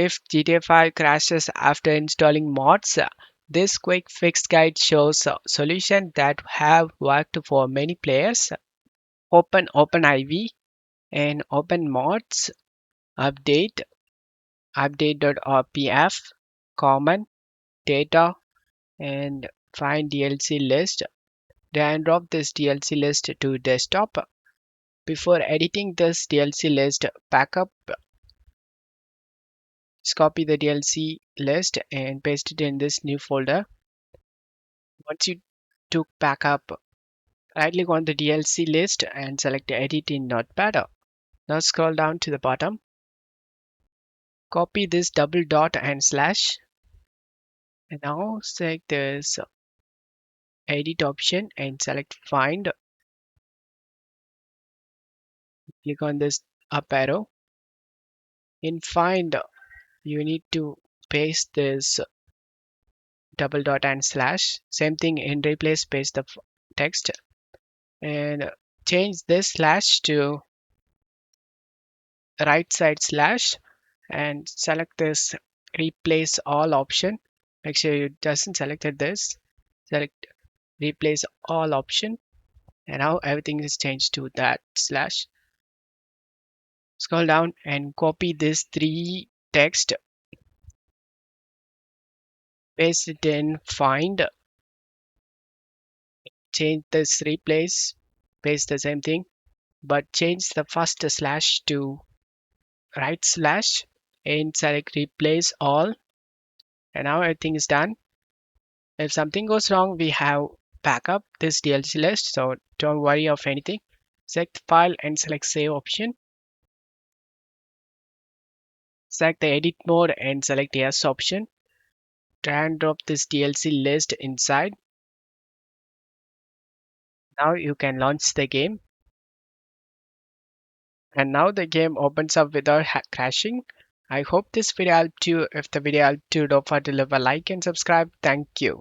If GTA 5 crashes after installing mods, this quick fix guide shows a solution that have worked for many players. Open OpenIV and open mods, update, update.rpf, common, data, and find DLC list. Drag and drop this DLC list to desktop. Before editing this DLC list, backup, just copy the DLC list and paste it in this new folder. Once you took backup, right click on the DLC list and select Edit in Notepad. Now scroll down to the bottom. Copy this double dot and slash. And now select this Edit option and select Find. Click on this up arrow. In Find, you need to paste this double dot and slash. Same thing in Replace, paste the text and change this slash to right side slash and select this replace all option. Make sure you doesn't selected this. Select replace all option and now everything is changed to that slash. Scroll down and copy this three text, paste it in find, change this replace, paste the same thing, but change the first slash to right slash and select replace all. And now everything is done. If something goes wrong, we have backup this DLC list, so don't worry of anything. Select file and select save option. Select the edit mode and select yes option. Drag and drop this DLC list inside. Now you can launch the game. And now the game opens up without crashing. I hope this video helped you. If the video helped you, don't forget to leave a like and subscribe. Thank you.